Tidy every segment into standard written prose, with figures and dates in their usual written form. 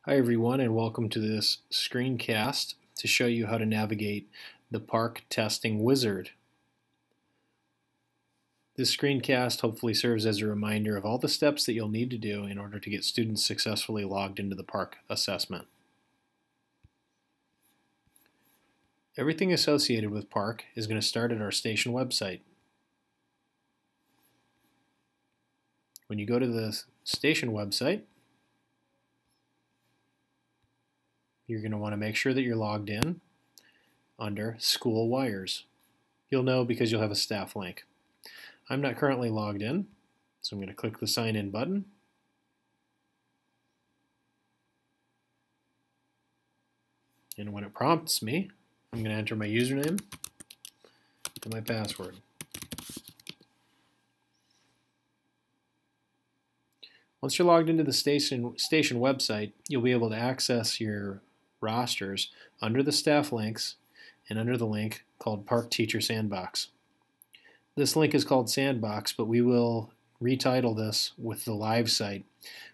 Hi everyone, and welcome to this screencast to show you how to navigate the PARCC testing wizard. This screencast hopefully serves as a reminder of all the steps that you'll need to do in order to get students successfully logged into the PARCC assessment. Everything associated with PARCC is going to start at our station website. When you go to the station website, you're going to want to make sure that you're logged in under School Wires. You'll know because you'll have a staff link. I'm not currently logged in, so I'm going to click the Sign In button. And when it prompts me, I'm going to enter my username and my password. Once you're logged into the station website, you'll be able to access your rosters under the staff links and under the link called PARCC Teacher Sandbox. This link is called Sandbox, but we will retitle this with the live site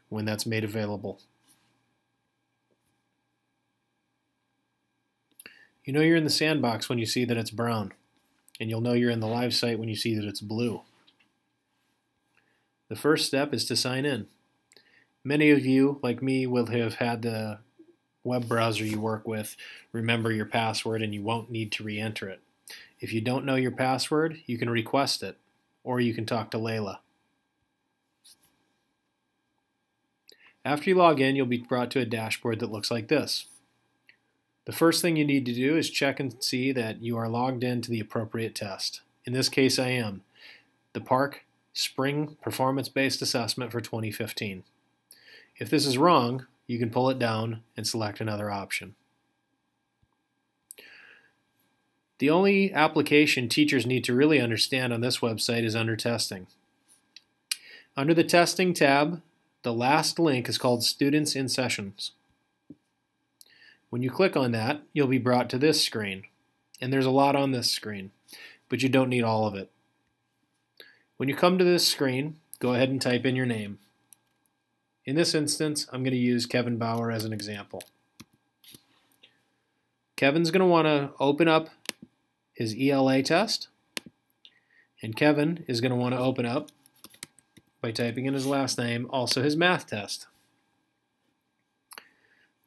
when that's made available. You know you're in the sandbox when you see that it's brown, and you'll know you're in the live site when you see that it's blue. The first step is to sign in. Many of you, like me, will have had the web browser you work with remember your password and you won't need to re-enter it. If you don't know your password, you can request it, or you can talk to Layla. After you log in, you'll be brought to a dashboard that looks like this. The first thing you need to do is check and see that you are logged in to the appropriate test. In this case, I am. The PARCC Spring Performance-Based Assessment for 2015. If this is wrong, you can pull it down and select another option. The only application teachers need to really understand on this website is under Testing. Under the Testing tab, the last link is called Students in Sessions. When you click on that, you'll be brought to this screen. And there's a lot on this screen, but you don't need all of it. When you come to this screen, go ahead and type in your name. In this instance, I'm going to use Kevin Bauer as an example. Kevin's going to want to open up his ELA test, and Kevin is going to want to open up, by typing in his last name, also his math test.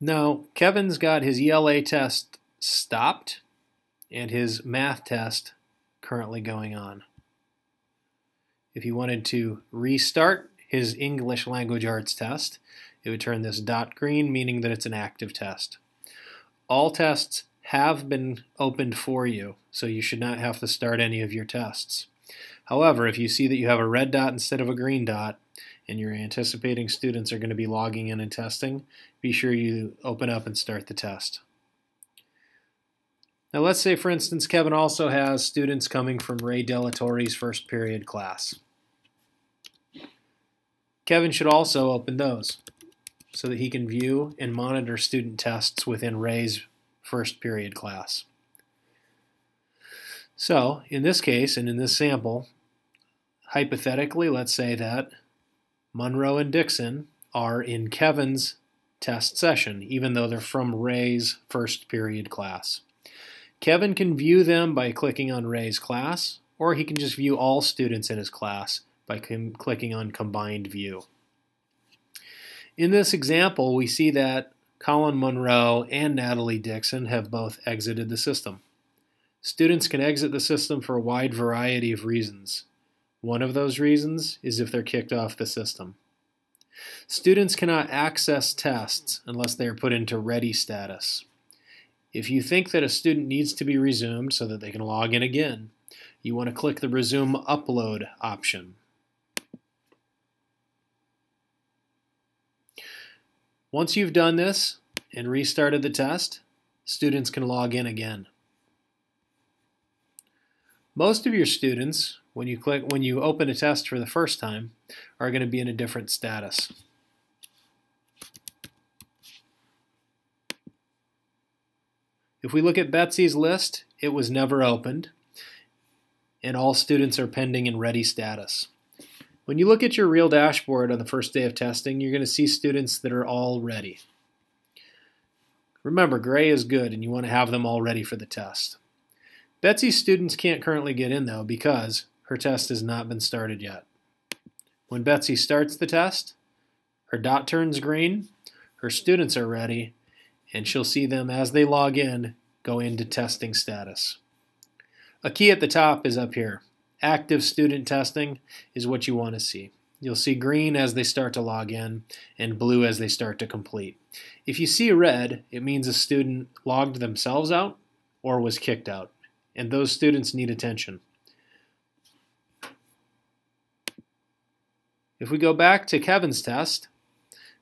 Now, Kevin's got his ELA test stopped and his math test currently going on. If he wanted to restart his English Language Arts test, it would turn this dot green, meaning that it's an active test. All tests have been opened for you, so you should not have to start any of your tests. However, if you see that you have a red dot instead of a green dot, and you're anticipating students are going to be logging in and testing, be sure you open up and start the test. Now let's say, for instance, Kevin also has students coming from Ray Delatorre's first period class. Kevin should also open those so that he can view and monitor student tests within Ray's first period class. So, in this case, and in this sample, hypothetically, let's say that Monroe and Dixon are in Kevin's test session, even though they're from Ray's first period class. Kevin can view them by clicking on Ray's class, or he can just view all students in his class by clicking on Combined View. In this example, we see that Colin Monroe and Natalie Dixon have both exited the system. Students can exit the system for a wide variety of reasons. One of those reasons is if they're kicked off the system. Students cannot access tests unless they are put into ready status. If you think that a student needs to be resumed so that they can log in again, you want to click the Resume Upload option. Once you've done this and restarted the test, students can log in again. Most of your students, when you open a test for the first time, are going to be in a different status. If we look at Betsy's list, it was never opened, and all students are pending in ready status. When you look at your real dashboard on the first day of testing, you're going to see students that are all ready. Remember, gray is good and you want to have them all ready for the test. Betsy's students can't currently get in though because her test has not been started yet. When Betsy starts the test, her dot turns green, her students are ready, and she'll see them as they log in go into testing status. A key at the top is up here. Active student testing is what you want to see. You'll see green as they start to log in and blue as they start to complete. If you see red, it means a student logged themselves out or was kicked out, and those students need attention. If we go back to Kevin's test,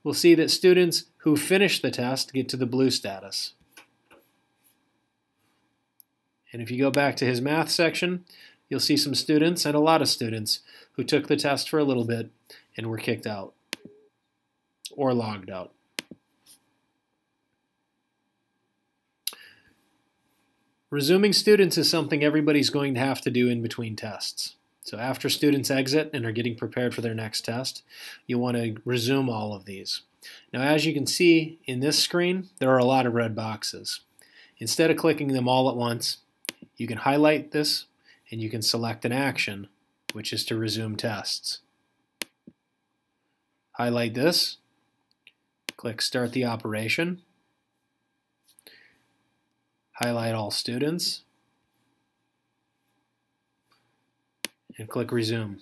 we'll see that students who finish the test get to the blue status. And if you go back to his math section, you'll see some students, and a lot of students, who took the test for a little bit and were kicked out or logged out. Resuming students is something everybody's going to have to do in between tests. So after students exit and are getting prepared for their next test, you want to resume all of these. Now, as you can see in this screen, there are a lot of red boxes. Instead of clicking them all at once, you can highlight this and you can select an action, which is to resume tests. Highlight this, click Start the operation, highlight all students, and click Resume.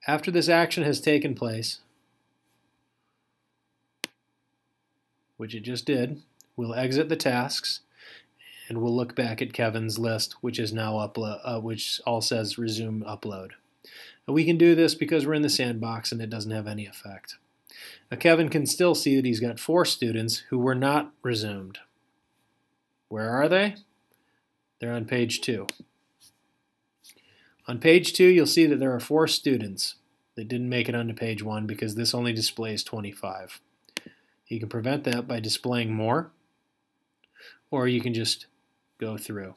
After this action has taken place, which it just did, we'll exit the tasks and we'll look back at Kevin's list, which is now which all says Resume Upload. And we can do this because we're in the sandbox and it doesn't have any effect. Now, Kevin can still see that he's got 4 students who were not resumed. Where are they? They're on page 2. On page 2, you'll see that there are 4 students that didn't make it onto page 1 because this only displays 25. You can prevent that by displaying more, or you can just go through.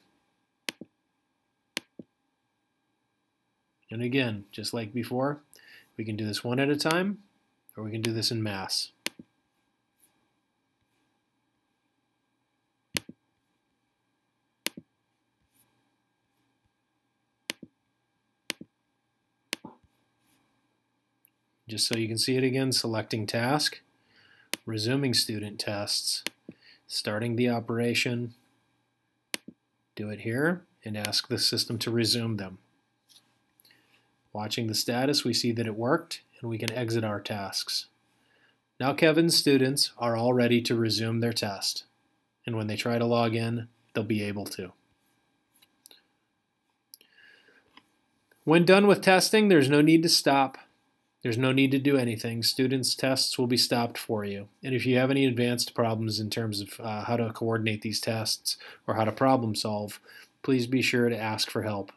And again, just like before, we can do this one at a time, or we can do this in mass. Just so you can see it again, selecting task, resuming student tests, starting the operation, do it here, and ask the system to resume them. Watching the status, we see that it worked, and we can exit our tasks. Now Kevin's students are all ready to resume their test, and when they try to log in, they'll be able to. When done with testing, there's no need to stop. There's no need to do anything. Students' tests will be stopped for you. And if you have any advanced problems in terms of how to coordinate these tests or how to problem solve, please be sure to ask for help.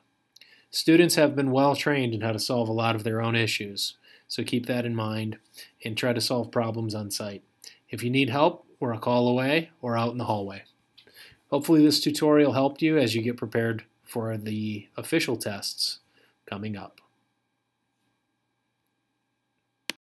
Students have been well trained in how to solve a lot of their own issues, so keep that in mind and try to solve problems on site. If you need help, we're a call away or out in the hallway. Hopefully this tutorial helped you as you get prepared for the official tests coming up.